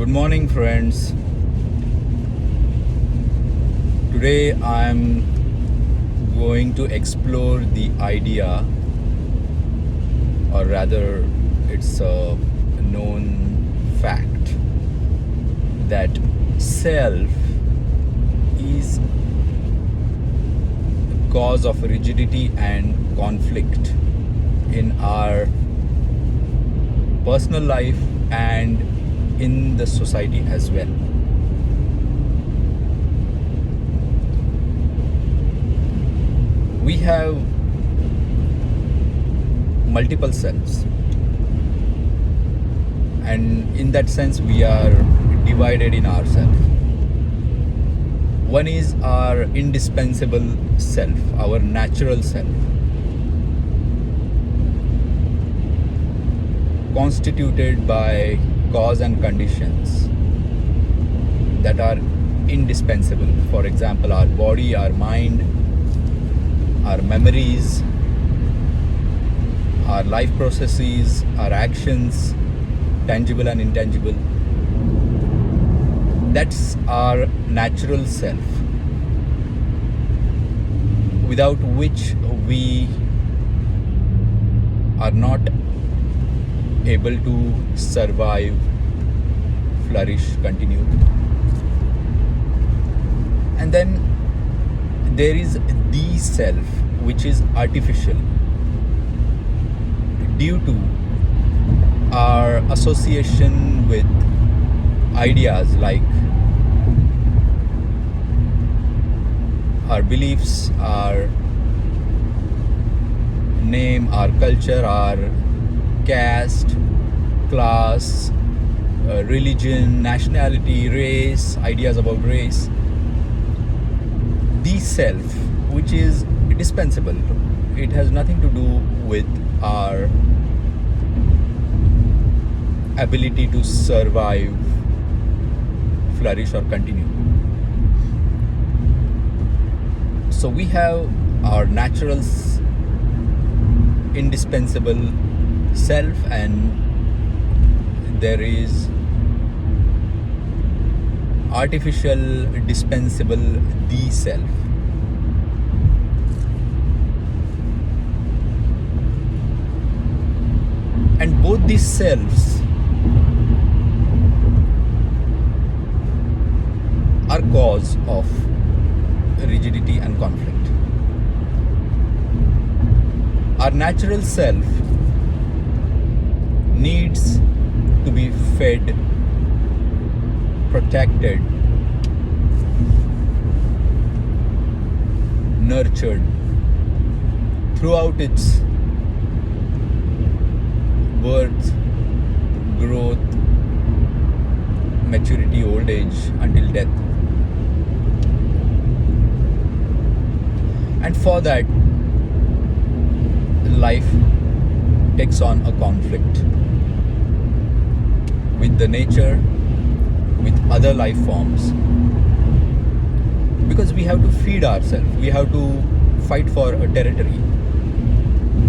Good morning, friends. Today I'm going to explore the idea, or rather, it's a known fact that self is the cause of rigidity and conflict in our personal life and in the society as well. We have multiple selves, and in that sense we are divided in ourselves. One is our indispensable self, our natural self, constituted by cause and conditions that are indispensable. For example, our body, our mind, our memories, our life processes, our actions, tangible and intangible. That's our natural self, without which we are not able to survive, flourish, continue. And then there is the self, which is artificial due to our association with ideas like our beliefs, our name, our culture, our caste, class, religion, nationality, race, ideas about race. The self, which is dispensable, it has nothing to do with our ability to survive, flourish, or continue. So we have our natural indispensable self, and there is artificial dispensable the self. And both these selves are cause of rigidity and conflict. Our natural self needs to be fed, protected, nurtured throughout its birth, growth, maturity, old age, until death. And for that, life takes on a conflict with the nature, with other life forms, because we have to feed ourselves, we have to fight for a territory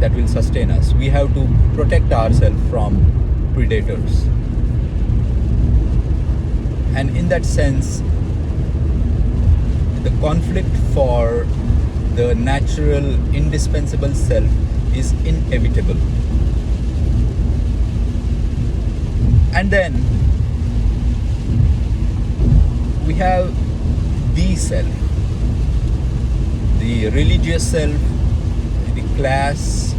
that will sustain us, we have to protect ourselves from predators. And in that sense, the conflict for the natural indispensable self is inevitable. And then we have the self, the religious self, the class,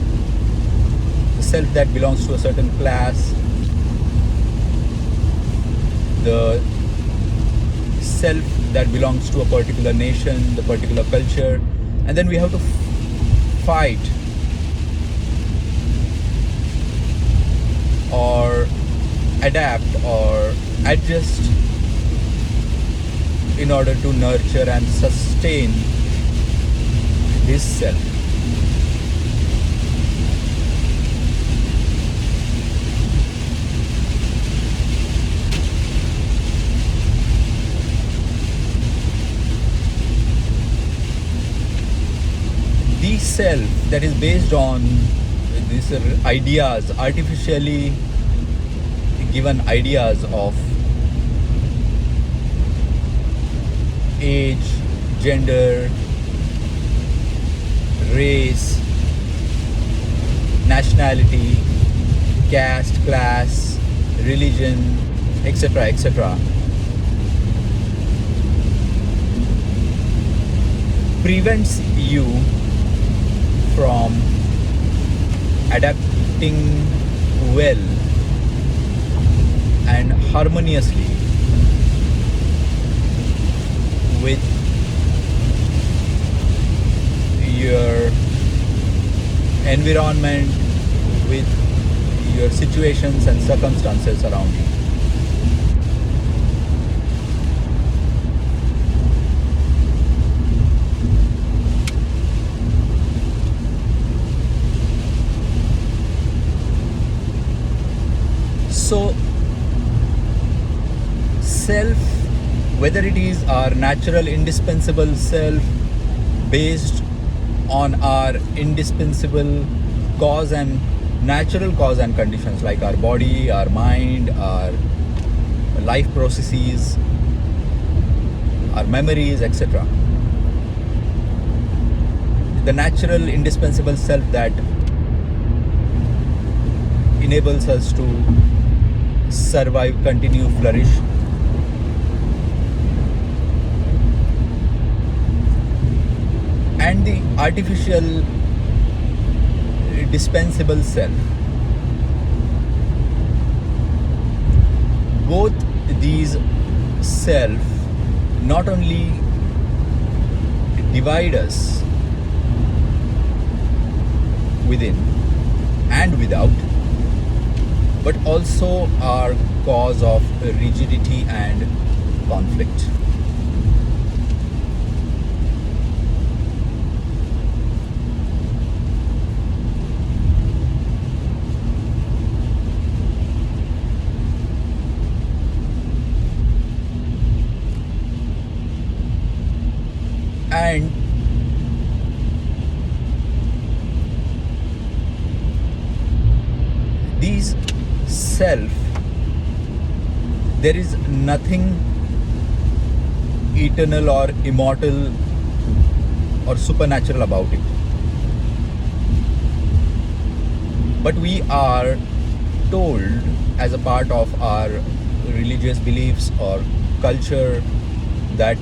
the self that belongs to a certain class, the self that belongs to a particular nation, the particular culture. And then we have to fight or adapt or adjust in order to nurture and sustain this self. The self that is based on these ideas, artificially given ideas of age, gender, race, nationality, caste, class, religion, etc., etc., prevents you from adapting well and harmoniously with your environment, with your situations and circumstances around you. So, self, whether it is our natural indispensable self based on our indispensable cause and natural cause and conditions like our body, our mind, our life processes, our memories, etc. The natural indispensable self that enables us to survive, continue, flourish. And the artificial dispensable self. Both these self not only divide us within and without, but also are cause of rigidity and conflict. And these self, there is nothing eternal or immortal or supernatural about it. But we are told as a part of our religious beliefs or culture that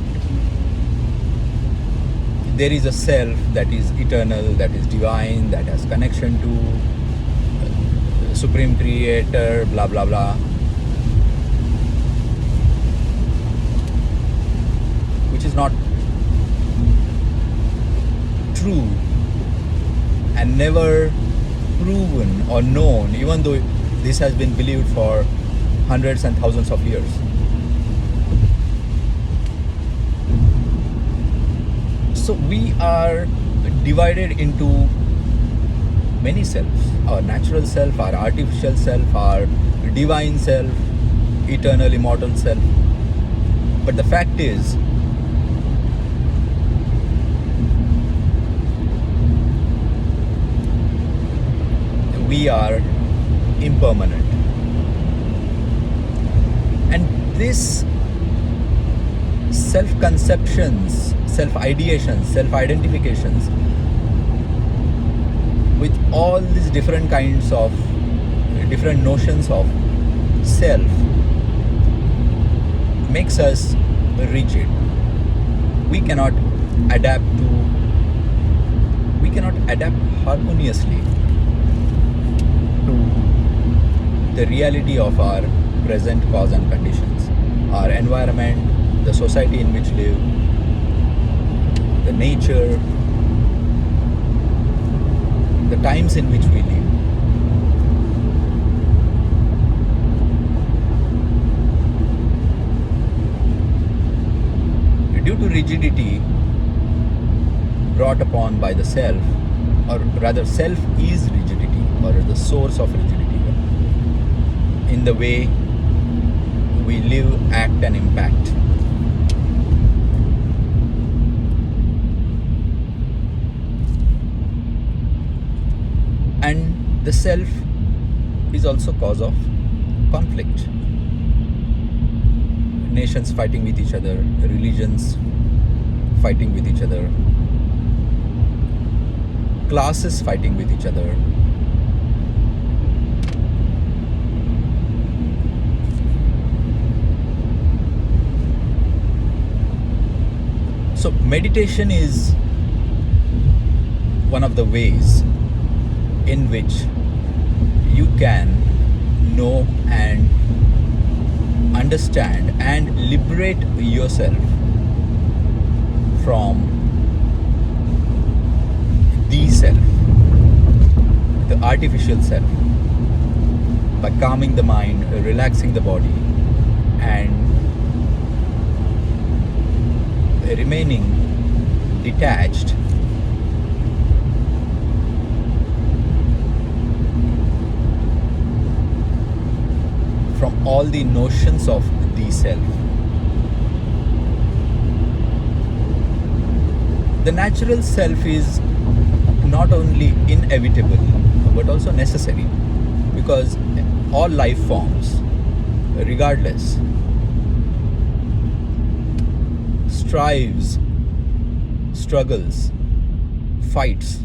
there is a self that is eternal, that is divine, that has connection to Supreme Creator, blah blah blah, which is not true and never proven or known, even though this has been believed for hundreds and thousands of years. So we are divided into many selves: our natural self, our artificial self, our divine self, eternal, immortal self. But the fact is, we are impermanent. And this self-conceptions, self-ideations, self-identifications with all these different kinds of, different notions of self makes us rigid. We cannot adapt harmoniously to the reality of our present cause and conditions, our environment, the society in which we live, the nature, the times in which we live. Due to rigidity brought upon by the self, or rather self is rigidity, or the source of rigidity in the way we live, act and impact. And the self is also cause of conflict. Nations fighting with each other, religions fighting with each other, classes fighting with each other, so meditation is one of the ways in which you can know and understand and liberate yourself from the self, the artificial self, by calming the mind, relaxing the body, and remaining detached from all the notions of the self. The natural self is not only inevitable but also necessary, because all life forms, regardless, strives, struggles, fights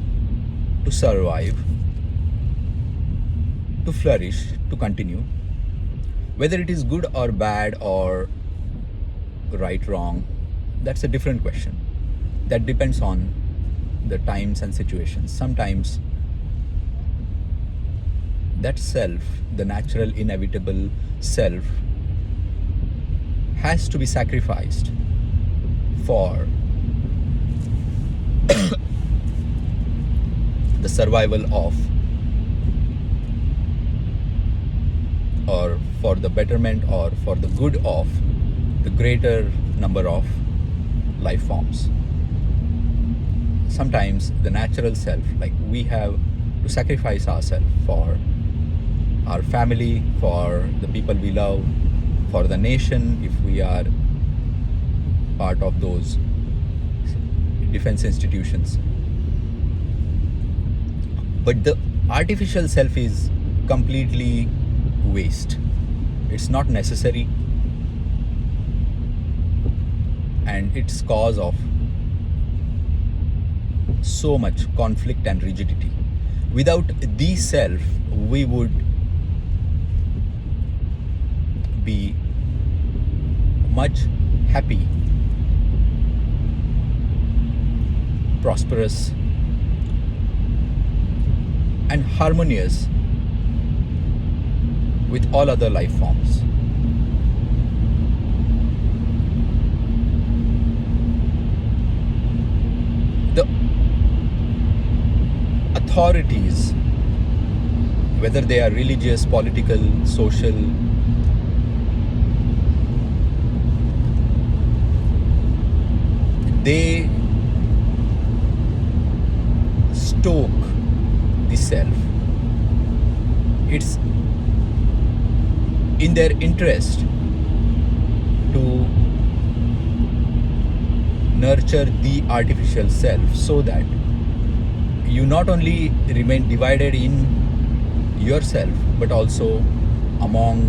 to survive, to flourish, to continue. Whether it is good or bad or right, wrong, that's a different question. That depends on the times and situations. Sometimes that self, the natural, inevitable self, has to be sacrificed for the survival of, or for the betterment or for the good of the greater number of life forms. Sometimes the natural self, like we have to sacrifice ourselves for our family, for the people we love, for the nation, if we are part of those defense institutions. But the artificial self is completely waste. It's not necessary, and it's cause of so much conflict and rigidity. Without the self, we would be much happy, prosperous, and harmonious with all other life forms. The authorities, whether they are religious, political, social, they stoke the self. It's in their interest to nurture the artificial self, so that you not only remain divided in yourself but also among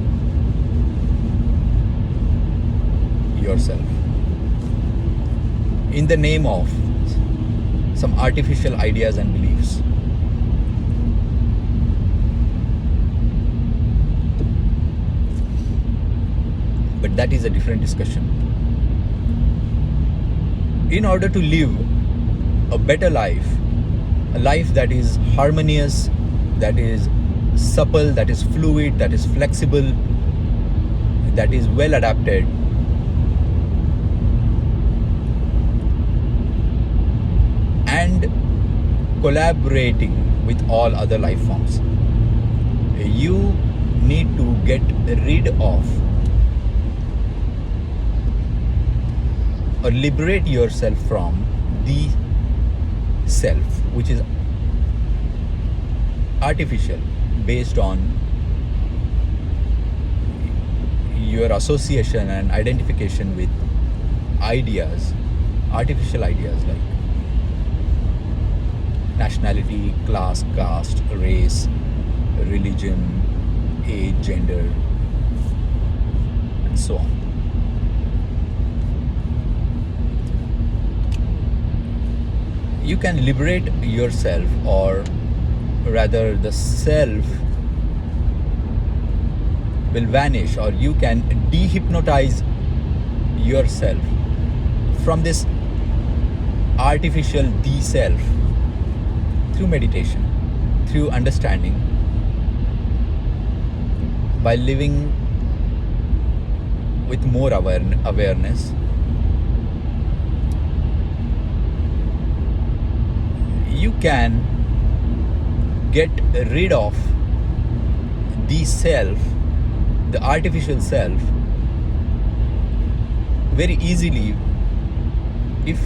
yourself, in the name of some artificial ideas and beliefs. But that is a different discussion. In order to live a better life, a life that is harmonious, that is supple, that is fluid, that is flexible, that is well adapted, and collaborating with all other life forms, you need to get rid of or liberate yourself from the self, which is artificial, based on your association and identification with ideas, artificial ideas like nationality, class, caste, race, religion, age, gender, and so on. you can liberate yourself, or rather the self will vanish, or you can dehypnotize yourself from this artificial self through meditation, through understanding, by living with more awareness. You can get rid of the self, the artificial self, very easily if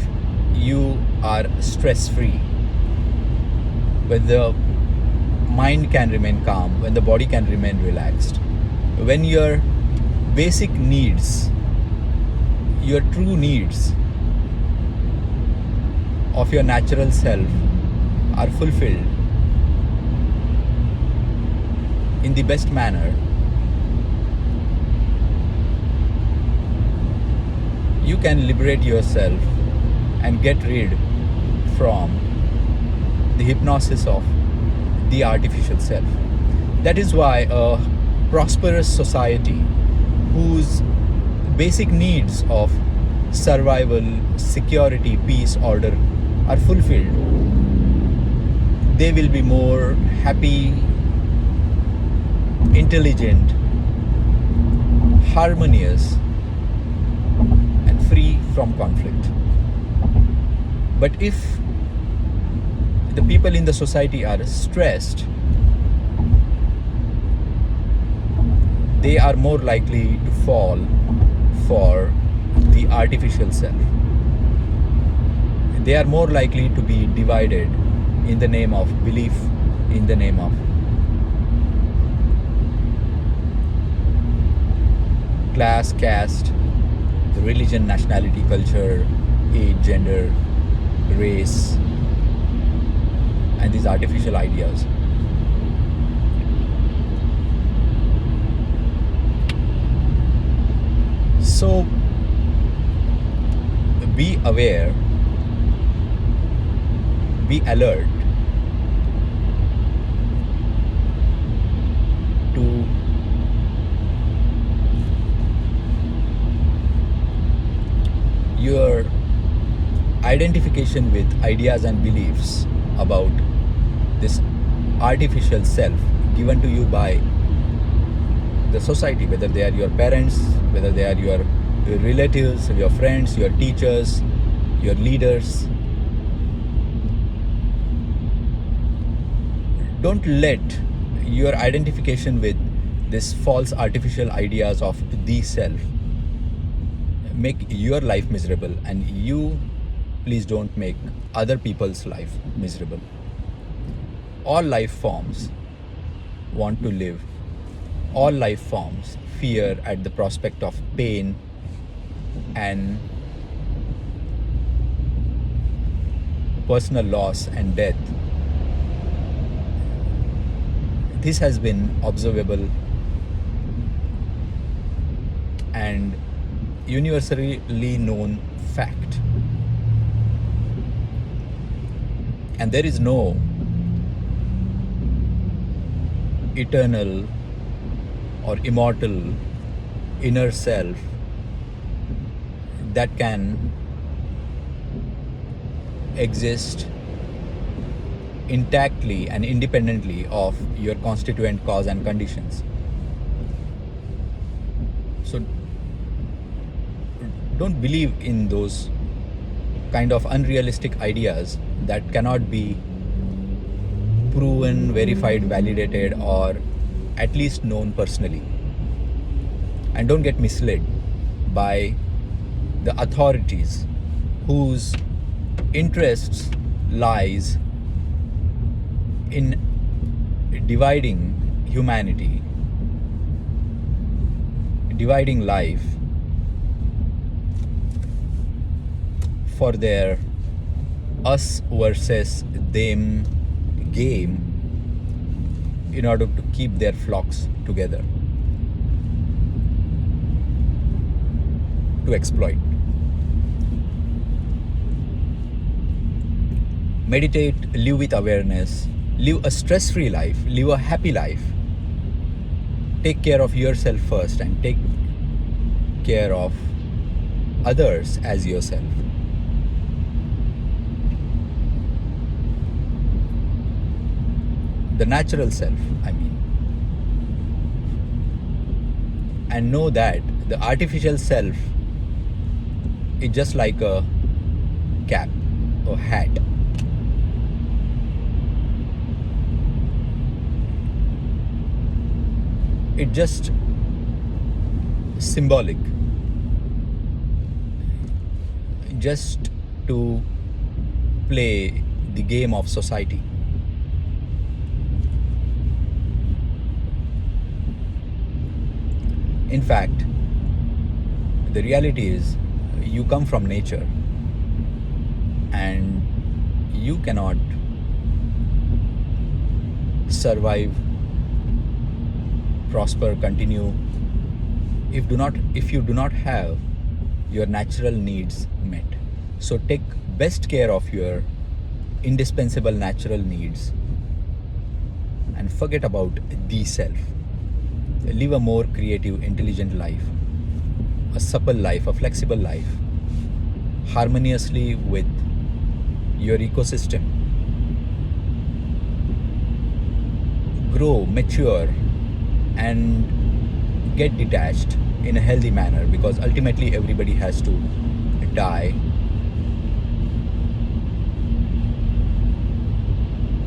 you are stress free. When the mind can remain calm, when the body can remain relaxed, when your basic needs, your true needs of your natural self are fulfilled in the best manner, you can liberate yourself and get rid from the hypnosis of the artificial self. That is why a prosperous society whose basic needs of survival, security, peace, order are fulfilled, they will be more happy, intelligent, harmonious, and free from conflict. But if the people in the society are stressed, they are more likely to fall for the artificial self. They are more likely to be divided in the name of belief, in the name of class, caste, religion, nationality, culture, age, gender, race, and these artificial ideas. So be aware, be alert to your identification with ideas and beliefs about this artificial self given to you by the society, whether they are your parents, whether they are your relatives, your friends, your teachers, your leaders. Don't let your identification with this false artificial ideas of the self make your life miserable, and you please don't make other people's life miserable. All life forms want to live. All life forms fear at the prospect of pain and personal loss and death. This has been observable and universally known fact. And there is no eternal or immortal inner self that can exist intactly and independently of your constituent cause and conditions. So don't believe in those kind of unrealistic ideas that cannot be proven, verified, validated, or at least known personally. And don't get misled by the authorities whose interests lies in dividing humanity, dividing life for their us versus them game in order to keep their flocks together, to exploit. Meditate, live with awareness, live a stress-free life, live a happy life. Take care of yourself first and take care of others as yourself. The natural self, I mean. And know that the artificial self is just like a cap or hat. It's just symbolic, just to play the game of society. In fact, the reality is you come from nature and you cannot survive, prosper, continue if you do not have your natural needs met. So take best care of your indispensable natural needs and forget about the self. Live a more creative, intelligent life, a supple life, a flexible life, harmoniously with your ecosystem. Grow, mature, and get detached in a healthy manner, because ultimately everybody has to die.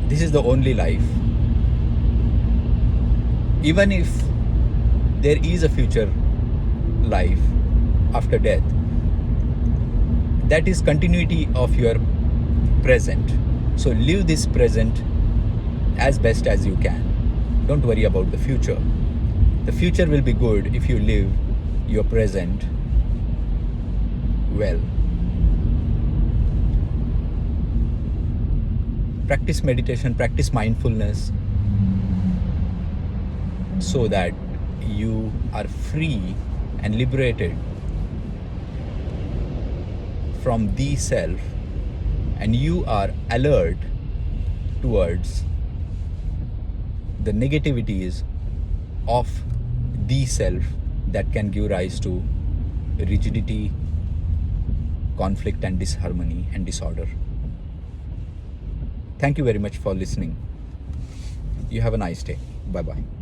This is the only life. Even if there is a future life after death, that is continuity of your present. So live this present as best as you can. Don't worry about the future. The future will be good if you live your present well. Practice meditation, practice mindfulness, so that you are free and liberated from the self, and you are alert towards the negativities of the self that can give rise to rigidity, conflict and disharmony and disorder. Thank you very much for listening. You have a nice day. Bye-bye.